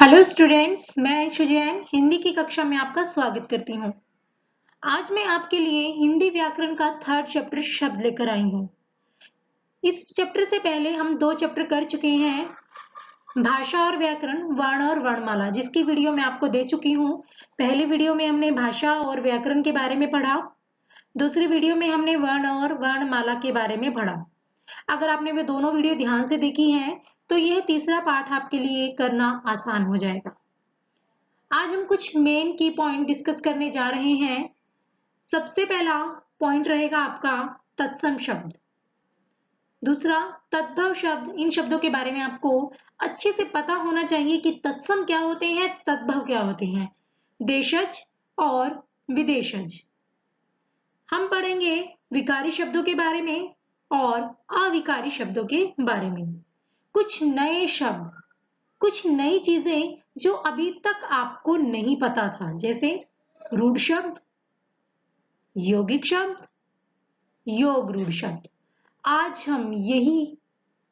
Hello students, मैं अंशु जैन हिंदी की कक्षा में आपका स्वागत करती हूँ। आज मैं आपके लिए हिंदी व्याकरण का थर्ड चैप्टर शब्द लेकर आई हूँ। इस चैप्टर से पहले हम 2 चैप्टर कर चुके हैं, भाषा और व्याकरण, वर्ण और वर्णमाला, जिसकी वीडियो मैं आपको दे चुकी हूँ। पहली वीडियो में हमने भाषा और व्याकरण के बारे में पढ़ा, दूसरी वीडियो में हमने वर्ण और वर्णमाला के बारे में पढ़ा। अगर आपने वे दोनों वीडियो ध्यान से देखी हैं तो यह तीसरा पाठ आपके लिए करना आसान हो जाएगा। आज हम कुछ मेन की पॉइंट डिस्कस करने जा रहे हैं। सबसे पहला पॉइंट रहेगा आपका तत्सम शब्द, दूसरा तद्भव शब्द। इन शब्दों के बारे में आपको अच्छे से पता होना चाहिए कि तत्सम क्या होते हैं, तद्भव क्या होते हैं, देशज और विदेशज। हम पढ़ेंगे विकारी शब्दों के बारे में और अविकारी शब्दों के बारे में, कुछ नए शब्द, कुछ नई चीजें जो अभी तक आपको नहीं पता था, जैसे रूढ़ शब्द, यौगिक शब्द, योग रूढ़ शब्द। आज हम यही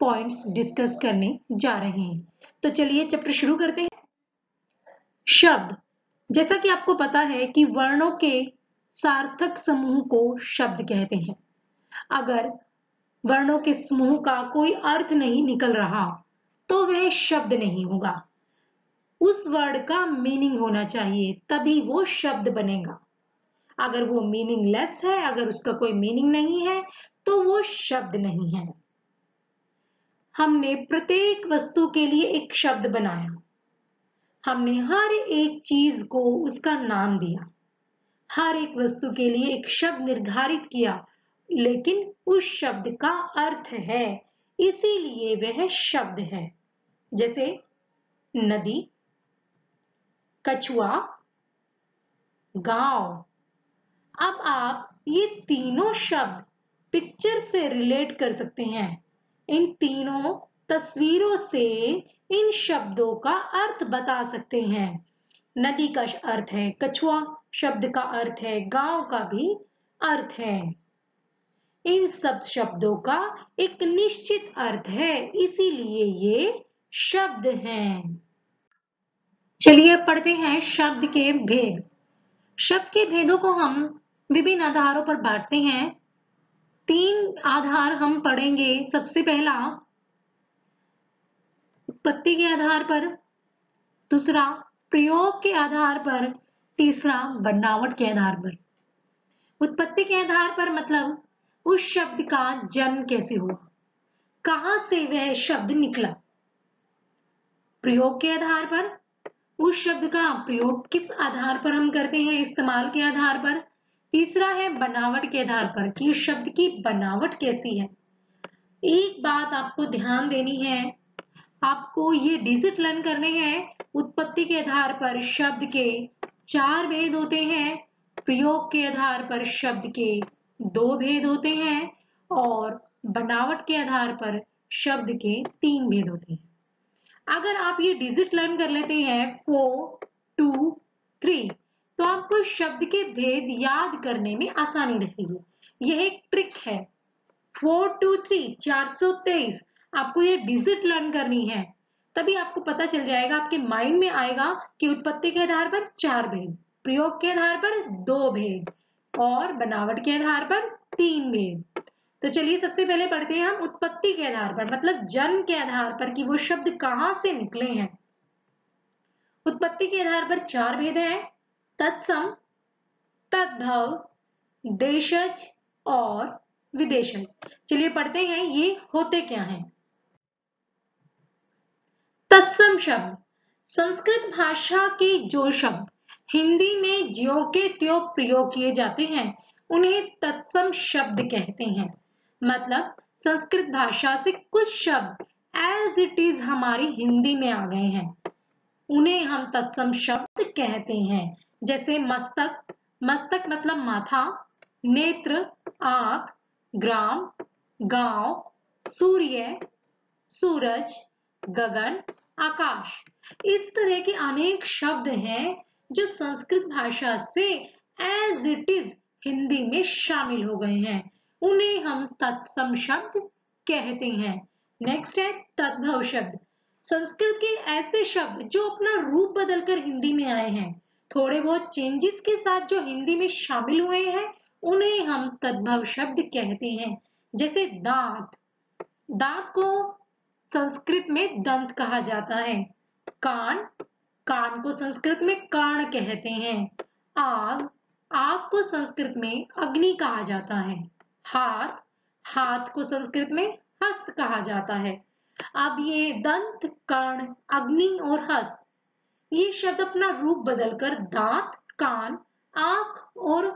पॉइंट्स डिस्कस करने जा रहे हैं। तो चलिए चैप्टर शुरू करते हैं। शब्द, जैसा कि आपको पता है कि वर्णों के सार्थक समूह को शब्द कहते हैं। अगर वर्णों के समूह का कोई अर्थ नहीं निकल रहा तो वह शब्द नहीं होगा। उस वर्ड का मीनिंग होना चाहिए, तभी वो शब्द बनेगा। अगर वो मीनिंगलेस है, अगर उसका कोई मीनिंग नहीं है, तो वो शब्द नहीं है। हमने प्रत्येक वस्तु के लिए एक शब्द बनाया, हमने हर एक चीज को उसका नाम दिया, हर एक वस्तु के लिए एक शब्द निर्धारित किया, लेकिन उस शब्द का अर्थ है, इसीलिए वह शब्द है। जैसे नदी, कछुआ, गांव। अब आप ये तीनों शब्द पिक्चर से रिलेट कर सकते हैं। इन तीनों तस्वीरों से इन शब्दों का अर्थ बता सकते हैं। नदी का अर्थ है कछुआ, शब्द का अर्थ है गांव का भी अर्थ है। इन सब शब्दों का एक निश्चित अर्थ है, इसीलिए ये शब्द हैं। चलिए पढ़ते हैं शब्द के भेद। शब्द के भेदों को हम विभिन्न आधारों पर बांटते हैं। 3 आधार हम पढ़ेंगे। सबसे पहला उत्पत्ति के आधार पर, दूसरा प्रयोग के आधार पर, तीसरा बनावट के आधार पर। उत्पत्ति के आधार पर मतलब उस शब्द का जन्म कैसे हुआ, कहां से वह शब्द निकला। प्रयोग के आधार पर, उस शब्द का प्रयोग किस आधार पर हम करते हैं, इस्तेमाल के आधार पर। तीसरा है बनावट के आधार पर कि उस शब्द की बनावट कैसी है। एक बात आपको ध्यान देनी है, आपको ये डिजिट लर्न करने हैं। उत्पत्ति के आधार पर शब्द के 4 भेद होते हैं, प्रयोग के आधार पर शब्द के 2 भेद होते हैं और बनावट के आधार पर शब्द के 3 भेद होते हैं। अगर आप ये डिजिट लर्न कर लेते हैं 4, 2, 3, तो आपको शब्द के भेद याद करने में आसानी रहेगी। यह एक ट्रिक है। 4, 2, 3 423 आपको ये डिजिट लर्न करनी है, तभी आपको पता चल जाएगा, आपके माइंड में आएगा कि उत्पत्ति के आधार पर 4 भेद, प्रयोग के आधार पर 2 भेद और बनावट के आधार पर 3 भेद। तो चलिए सबसे पहले पढ़ते हैं हम उत्पत्ति के आधार पर, मतलब जन्म के आधार पर कि वो शब्द कहां से निकले हैं। उत्पत्ति के आधार पर 4 भेद हैं, तत्सम, तद्भव, देशज और विदेशज। चलिए पढ़ते हैं ये होते क्या हैं। तत्सम शब्द, संस्कृत भाषा के जो शब्द हिंदी में ज्यों के त्यों प्रयोग किए जाते हैं उन्हें तत्सम शब्द कहते हैं। मतलब संस्कृत भाषा से कुछ शब्द एज इट इज हमारी हिंदी में आ गए हैं, उन्हें हम तत्सम शब्द कहते हैं। जैसे मस्तक, मस्तक मतलब माथा, नेत्र आंख, ग्राम गांव, सूर्य सूरज, गगन आकाश। इस तरह के अनेक शब्द हैं जो संस्कृत भाषा से एज इट इज हिंदी में शामिल हो गए हैं, उन्हें हम तत्सम शब्द कहते हैं। नेक्स्ट है तद्भव शब्द। संस्कृत के ऐसे शब्द जो अपना रूप बदलकर हिंदी में आए हैं, थोड़े बहुत चेंजेस के साथ जो हिंदी में शामिल हुए हैं, उन्हें हम तद्भव शब्द कहते हैं। जैसे दांत, दांत को संस्कृत में दंत कहा जाता है। कान, कान को संस्कृत में कान कहते हैं। आग, आग को संस्कृत में अग्नि कहा जाता है। हाथ, हाथ को संस्कृत में हस्त कहा जाता है। अब ये दंत, कर्ण, अग्नि और हस्त, ये शब्द अपना रूप बदलकर दांत, कान, आंख और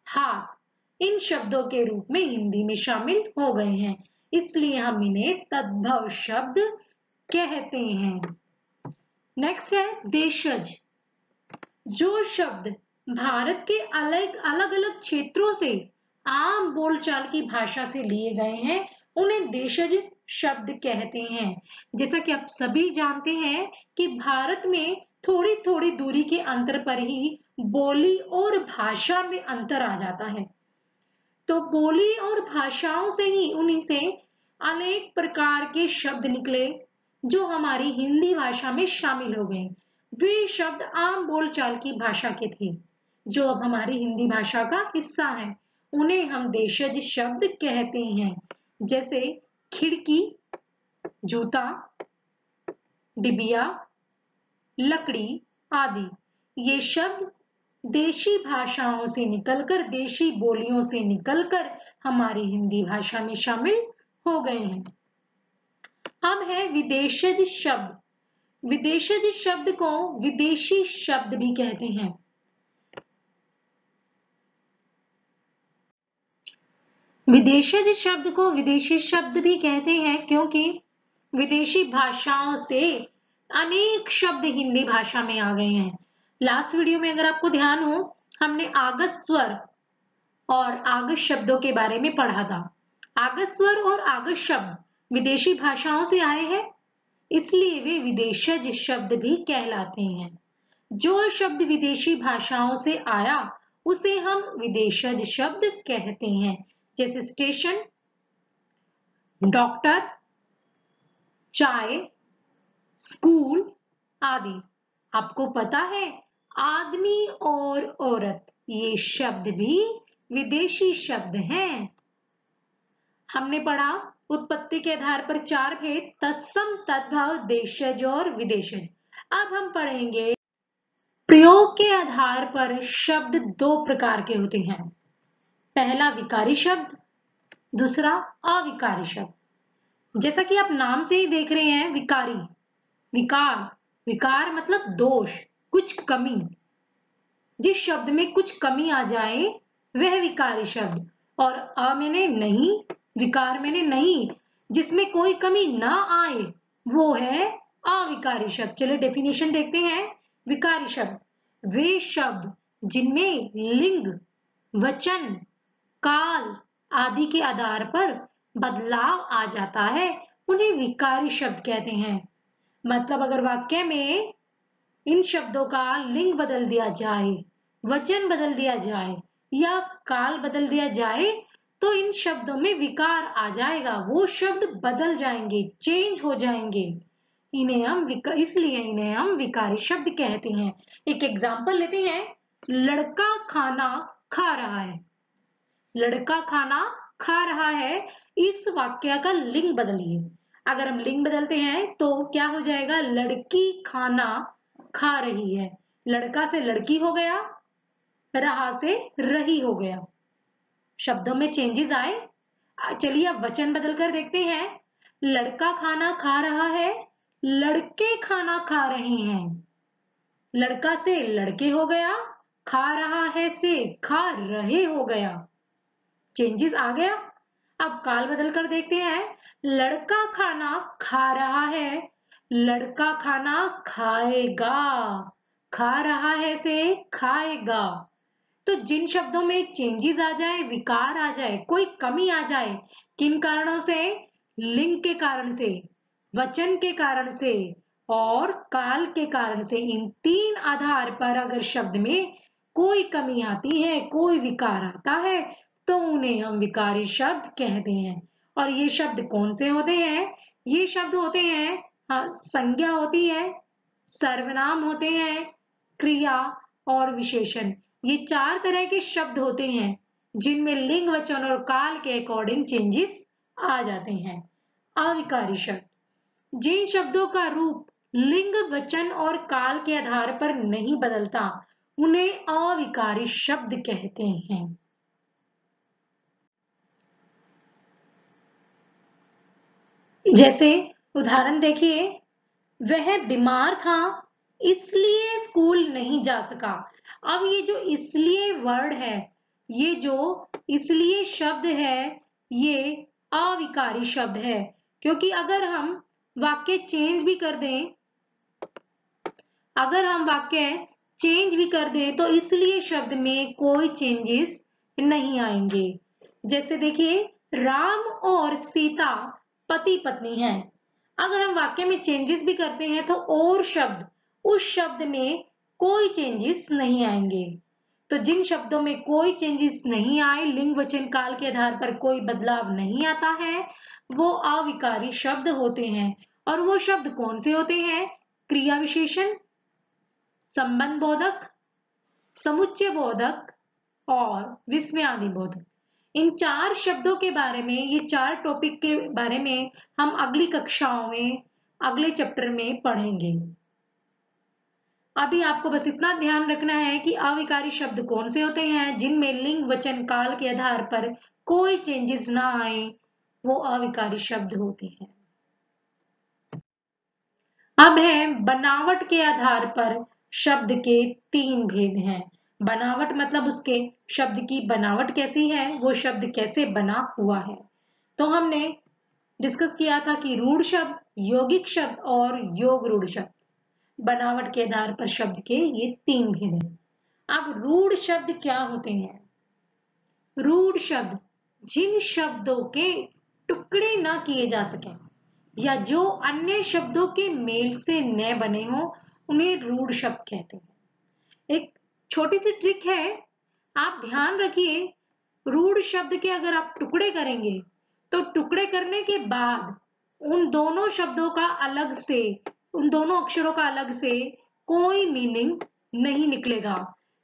हाथ, इन शब्दों के रूप में हिंदी में शामिल हो गए हैं, इसलिए हम इन्हें तद्भव शब्द कहते हैं। नेक्स्ट है देशज। जो शब्द भारत के अलग अलग क्षेत्रों से आम बोलचाल की भाषा से लिए गए हैं, उन्हें देशज शब्द कहते हैं। जैसा कि आप सभी जानते हैं कि भारत में थोड़ी थोड़ी दूरी के अंतर पर ही बोली और भाषा में अंतर आ जाता है। तो बोली और भाषाओं से ही उन्हीं से अनेक प्रकार के शब्द निकले जो हमारी हिंदी भाषा में शामिल हो गए। वे शब्द आम बोलचाल की भाषा के थे जो अब हमारी हिंदी भाषा का हिस्सा है। उन्हें हम देशज शब्द कहते हैं। जैसे खिड़की, जूता, डिबिया, लकड़ी आदि। ये शब्द देशी भाषाओं से निकलकर, देशी बोलियों से निकलकर हमारी हिंदी भाषा में शामिल हो गए हैं। अब है विदेशज शब्द। विदेशज शब्द को विदेशी शब्द भी कहते हैं। विदेशज शब्द को विदेशी शब्द भी कहते हैं क्योंकि विदेशी भाषाओं से अनेक शब्द हिंदी भाषा में आ गए हैं। लास्ट वीडियो में अगर आपको ध्यान हो, हमने आगत स्वर और आगत शब्दों के बारे में पढ़ा था। आगत स्वर और आगत शब्द विदेशी भाषाओं से आए हैं, इसलिए वे विदेशज शब्द भी कहलाते हैं। जो शब्द विदेशी भाषाओं से आया उसे हम विदेशज शब्द कहते हैं। जैसे स्टेशन, डॉक्टर, चाय, स्कूल आदि। आपको पता है आदमी और औरत, ये शब्द भी विदेशी शब्द हैं। हमने पढ़ा उत्पत्ति के आधार पर 4 भेद, तत्सम, तद्भव, देशज और विदेशज। अब हम पढ़ेंगे प्रयोग के आधार पर शब्द 2 प्रकार के होते हैं। पहला विकारी शब्द, दूसरा अविकारी शब्द। जैसा कि आप नाम से ही देख रहे हैं, विकारी, विकार, विकार मतलब दोष, कुछ कमी। जिस शब्द में कुछ कमी आ जाए वह विकारी शब्द। और अ मैंने नहीं, विकार मैंने नहीं, जिसमें कोई कमी ना आए वो है अविकारी शब्द। चलिए डेफिनेशन देखते हैं। विकारी शब्द वे शब्द जिनमें लिंग, वचन, काल आदि के आधार पर बदलाव आ जाता है, उन्हें विकारी शब्द कहते हैं। मतलब अगर वाक्य में इन शब्दों का लिंग बदल दिया जाए, वचन बदल दिया जाए या काल बदल दिया जाए तो इन शब्दों में विकार आ जाएगा, वो शब्द बदल जाएंगे, चेंज हो जाएंगे। इसलिए इन्हें हम विकारी शब्द कहते हैं। एक एग्जाम्पल लेते हैं। लड़का खाना खा रहा है। लड़का खाना खा रहा है, इस वाक्य का लिंग बदलिए। अगर हम लिंग बदलते हैं तो क्या हो जाएगा? लड़की खाना खा रही है। लड़का से लड़की हो गया, रहा से रही हो गया। शब्दों में चेंजेस आए। चलिए अब वचन बदल कर देखते हैं। लड़का खाना खा रहा है, लड़के खाना खा रहे हैं। लड़का से लड़के हो गया, खा रहा है से खा रहे हो गया। चेंजेस आ गया। अब काल बदल कर देखते हैं। लड़का खाना खा रहा है, लड़का खाना खाएगा। खा रहा है से खाएगा। तो जिन शब्दों में चेंजेस आ जाए, विकार आ जाए, कोई कमी आ जाए, किन कारणों से? लिंग के कारण से, वचन के कारण से और काल के कारण से। इन 3 आधार पर अगर शब्द में कोई कमी आती है, कोई विकार आता है, तो उन्हें हम विकारी शब्द कहते हैं। और ये शब्द कौन से होते हैं? ये शब्द होते हैं हाँ, संज्ञा होती है, सर्वनाम होते हैं, क्रिया और विशेषण। ये 4 तरह के शब्द होते हैं जिनमें लिंग, वचन और काल के अकॉर्डिंग चेंजेस आ जाते हैं। अविकारी शब्द, जिन शब्दों का रूप लिंग, वचन और काल के आधार पर नहीं बदलता उन्हें अविकारी शब्द कहते हैं। जैसे उदाहरण देखिए, वह बीमार था इसलिए स्कूल नहीं जा सका। अब ये जो इसलिए वर्ड है, ये जो इसलिए शब्द है, ये अविकारी शब्द है, क्योंकि अगर हम वाक्य चेंज भी कर दें, तो इसलिए शब्द में कोई चेंजेस नहीं आएंगे। जैसे देखिए, राम और सीता पति पत्नी हैं। अगर हम वाक्य में चेंजेस भी करते हैं तो और शब्द, उस शब्द में कोई चेंजेस नहीं आएंगे। तो जिन शब्दों में कोई चेंजेस नहीं आए, लिंग, वचन, काल के आधार पर कोई बदलाव नहीं आता है, वो अविकारी शब्द होते हैं। और वो शब्द कौन से होते हैं? क्रिया विशेषण, संबंध बोधक, समुच्चय बोधक और विस्मयादि बोधक। इन 4 शब्दों के बारे में, ये 4 टॉपिक के बारे में हम अगली कक्षाओं में, अगले चैप्टर में पढ़ेंगे। अभी आपको बस इतना ध्यान रखना है कि अविकारी शब्द कौन से होते हैं जिनमें लिंग, वचन, काल के आधार पर कोई चेंजेस ना आए, वो अविकारी शब्द होते हैं। अब है बनावट के आधार पर शब्द के 3 भेद हैं। बनावट मतलब उसके शब्द की बनावट कैसी है, वो शब्द कैसे बना हुआ है। तो हमने डिस्कस किया था कि रूढ़ शब्द, यौगिक शब्द और योग रूढ़ शब्द। बनावट के आधार पर शब्द के ये 3 भेद हैं। अब रूढ़ शब्द क्या होते हैं? रूढ़ शब्द जिन शब्दों के टुकड़े ना किए जा सके या जो अन्य शब्दों के मेल से न बने हो, उन्हें रूढ़ शब्द कहते हैं। एक छोटी सी ट्रिक है, आप ध्यान रखिए, रूढ़ शब्द के अगर आप टुकड़े करेंगे तो टुकड़े करने के बाद उन दोनों शब्दों का अलग से, उन दोनों अक्षरों का अलग से कोई मीनिंग नहीं निकलेगा।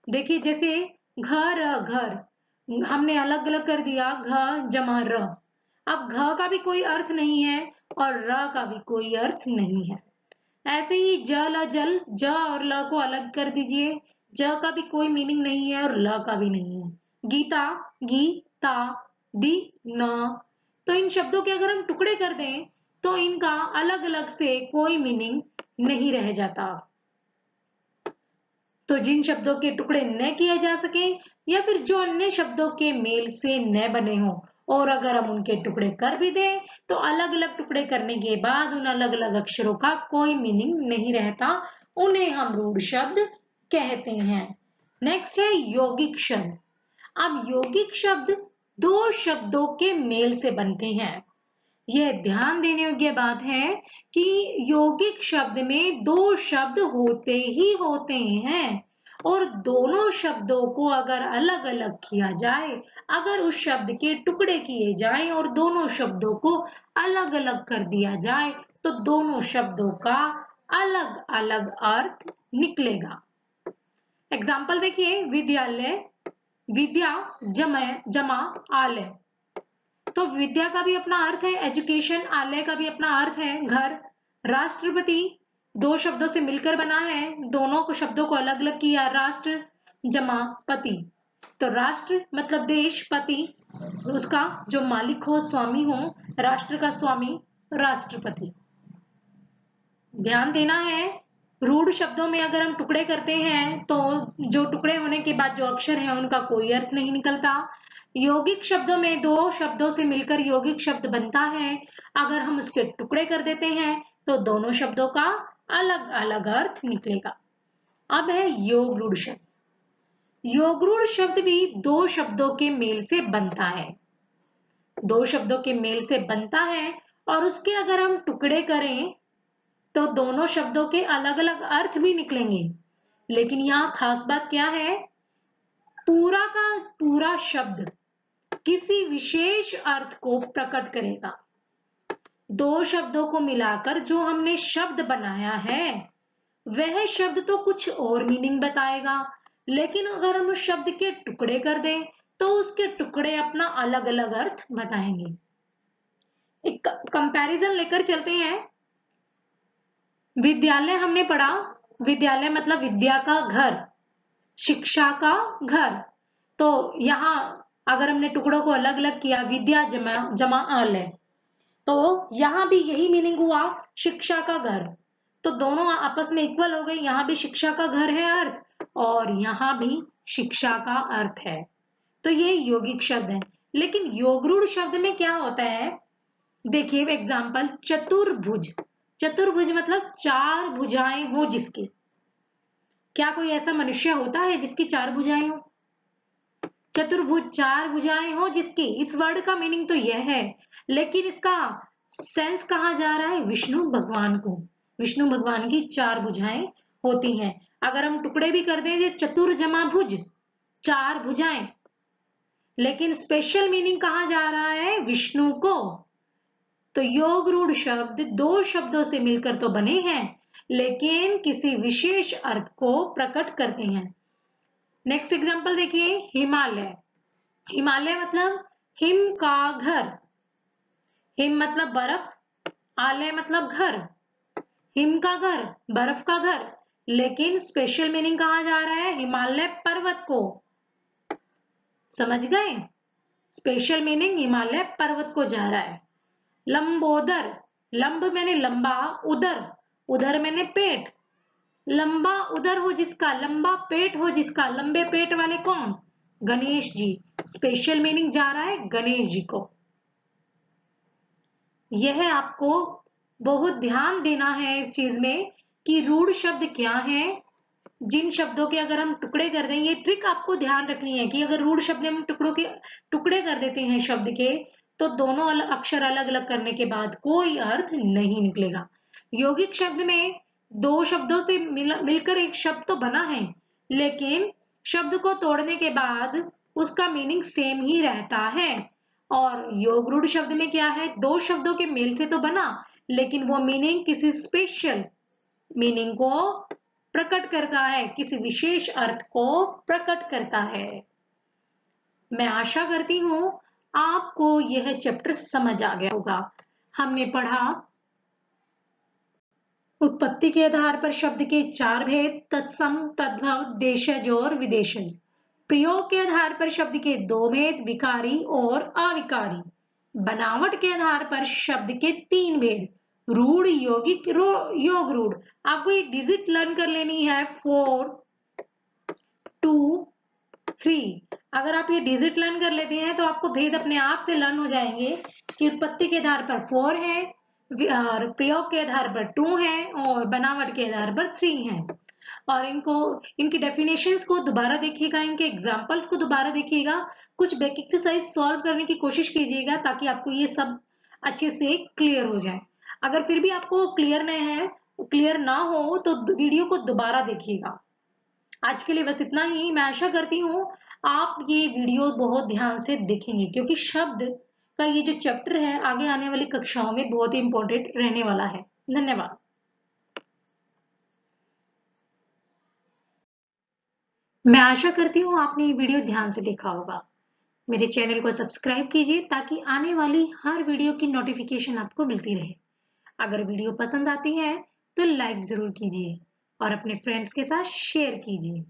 देखिए, जैसे घर, घर हमने अलग अलग कर दिया, घ जमा र। अब घ का भी कोई अर्थ नहीं है और र का भी कोई अर्थ नहीं है। ऐसे ही जल, जल, ज और ल को अलग कर दीजिए, ज का भी कोई मीनिंग नहीं है और ल का भी नहीं है। गीता, गी, ता, दी, न। तो इन शब्दों के अगर हम टुकड़े कर दें तो इनका अलग अलग से कोई मीनिंग नहीं रह जाता। तो जिन शब्दों के टुकड़े न किए जा सके या फिर जो अन्य शब्दों के मेल से न बने हो, और अगर हम उनके टुकड़े कर भी दें तो अलग अलग टुकड़े करने के बाद उन अलग अलग अक्षरों का कोई मीनिंग नहीं रहता, उन्हें हम रूढ़ शब्द कहते हैं। नेक्स्ट है यौगिक शब्द। अब यौगिक शब्द 2 शब्दों के मेल से बनते हैं। यह ध्यान देने योग्य बात है कि यौगिक शब्द में 2 शब्द होते ही होते हैं और दोनों शब्दों को अगर अलग अलग किया जाए, अगर उस शब्द के टुकड़े किए जाएं और दोनों शब्दों को अलग अलग कर दिया जाए तो दोनों शब्दों का अलग अलग अर्थ निकलेगा। एग्जाम्पल देखिए, विद्यालय, विद्या जमा आलय। तो विद्या का भी अपना अर्थ है एजुकेशन, आलय का भी अपना अर्थ है घर। राष्ट्रपति 2 शब्दों से मिलकर बना है, दोनों को शब्दों को अलग अलग किया, राष्ट्र जमा पति। तो राष्ट्र मतलब देश, पति उसका जो मालिक हो, स्वामी हो, राष्ट्र का स्वामी राष्ट्रपति। ध्यान देना है, रूढ़ शब्दों में अगर हम टुकड़े करते हैं तो जो टुकड़े होने के बाद जो अक्षर है उनका कोई अर्थ नहीं निकलता। यौगिक शब्दों में 2 शब्दों से मिलकर यौगिक शब्द बनता है, अगर हम उसके टुकड़े कर देते हैं तो दोनों शब्दों का अलग अलग अर्थ निकलेगा। अब है योग रूढ़ शब्द। योग रूढ़ शब्द भी 2 शब्दों के मेल से बनता है, 2 शब्दों के मेल से बनता है और उसके अगर हम टुकड़े करें तो दोनों शब्दों के अलग अलग अर्थ भी निकलेंगे। लेकिन यहाँ खास बात क्या है, पूरा का पूरा शब्द किसी विशेष अर्थ को प्रकट करेगा। दो शब्दों को मिलाकर जो हमने शब्द बनाया है वह शब्द तो कुछ और मीनिंग बताएगा, लेकिन अगर हम उस शब्द के टुकड़े कर दें तो उसके टुकड़े अपना अलग अलग अर्थ बताएंगे। एक कंपैरिजन लेकर चलते हैं। विद्यालय हमने पढ़ा, विद्यालय मतलब विद्या का घर, शिक्षा का घर। तो यहाँ अगर हमने टुकड़ों को अलग अलग किया, विद्या जमा जमा आलय, तो यहाँ भी यही मीनिंग हुआ, शिक्षा का घर। तो दोनों आपस में इक्वल हो गए, यहाँ भी शिक्षा का घर है अर्थ और यहाँ भी शिक्षा का अर्थ है। तो ये यौगिक शब्द है। लेकिन योगरूढ़ शब्द में क्या होता है, देखिए एग्जाम्पल, चतुर्भुज। चतुर्भुज मतलब चार भुजाएं हो जिसकी। क्या कोई ऐसा मनुष्य होता है जिसकी चार भुजाएं हो? चतुर्भुज चार भुजाएं हो जिसकी, इस वर्ड का मीनिंग तो यह है, लेकिन इसका सेंस कहाँ जा रहा है? विष्णु भगवान को। विष्णु भगवान की चार भुजाएं होती हैं। अगर हम टुकड़े भी कर दें, चतुर जमा भुज, चार भुजाएं, लेकिन स्पेशल मीनिंग कहाँ जा रहा है? विष्णु को। तो योगरूढ़ शब्द दो शब्दों से मिलकर तो बने हैं, लेकिन किसी विशेष अर्थ को प्रकट करते हैं। नेक्स्ट एग्जांपल देखिए, हिमालय। हिमालय मतलब हिम का घर। हिम मतलब बर्फ, आलय मतलब घर। हिम का घर, बर्फ का घर, लेकिन स्पेशल मीनिंग कहाँ जा रहा है? हिमालय पर्वत को। समझ गए? स्पेशल मीनिंग हिमालय पर्वत को जा रहा है। लंबोदर, लंब मैंने लंबा, उदर, उदर मैंने पेट। लंबा उदर हो जिसका, लंबा पेट हो जिसका, लंबे पेट वाले कौन? गणेश जी। स्पेशल मीनिंग जा रहा है गणेश जी को। यह आपको बहुत ध्यान देना है इस चीज में कि रूढ़ शब्द क्या है। जिन शब्दों के अगर हम टुकड़े कर दें, ये ट्रिक आपको ध्यान रखनी है कि अगर रूढ़ शब्द हम टुकड़े कर देते हैं शब्द के, तो दोनों अक्षर अलग अलग करने के बाद कोई अर्थ नहीं निकलेगा। यौगिक शब्द में दो शब्दों से मिलकर एक शब्द तो बना है, लेकिन शब्द को तोड़ने के बाद उसका मीनिंग सेम ही रहता है। और योगरूढ़ शब्द में क्या है? दो शब्दों के मेल से तो बना, लेकिन वो मीनिंग किसी स्पेशल मीनिंग को प्रकट करता है, किसी विशेष अर्थ को प्रकट करता है। मैं आशा करती हूं आपको यह चैप्टर समझ आ गया होगा। हमने पढ़ा उत्पत्ति के आधार पर शब्द के चार भेद, तत्सम, तद्भव, देशज और विदेशज। प्रयोग के आधार पर शब्द के दो भेद, विकारी और अविकारी। बनावट के आधार पर शब्द के तीन भेद, रूढ़, यौगिक, योग रूढ़। आपको ये डिजिट लर्न कर लेनी है, 4, 2, 3। अगर आप ये डिजिट लर्न कर लेते हैं तो आपको भेद अपने आप से लर्न हो जाएंगे कि उत्पत्ति के आधार पर 4 है, और प्रयोग के आधार पर 2 है, और बनावट के आधार पर 3 है। और इनकी डेफिनेशंस को दोबारा देखिएगा, इनके एग्जांपल्स को दोबारा देखिएगा, कुछ बेक एक्सरसाइज सॉल्व करने की कोशिश कीजिएगा ताकि आपको ये सब अच्छे से क्लियर हो जाए। अगर फिर भी आपको क्लियर ना हो तो वीडियो को दोबारा देखिएगा। आज के लिए बस इतना ही। मैं आशा करती हूँ आप ये वीडियो बहुत ध्यान से देखेंगे, क्योंकि शब्द का ये जो चैप्टर है आगे आने वाली कक्षाओं में बहुत ही इंपॉर्टेंट रहने वाला है। धन्यवाद। मैं आशा करती हूँ आपने ये वीडियो ध्यान से देखा होगा। मेरे चैनल को सब्सक्राइब कीजिए ताकि आने वाली हर वीडियो की नोटिफिकेशन आपको मिलती रहे। अगर वीडियो पसंद आती है तो लाइक जरूर कीजिए और अपने फ्रेंड्स के साथ शेयर कीजिए।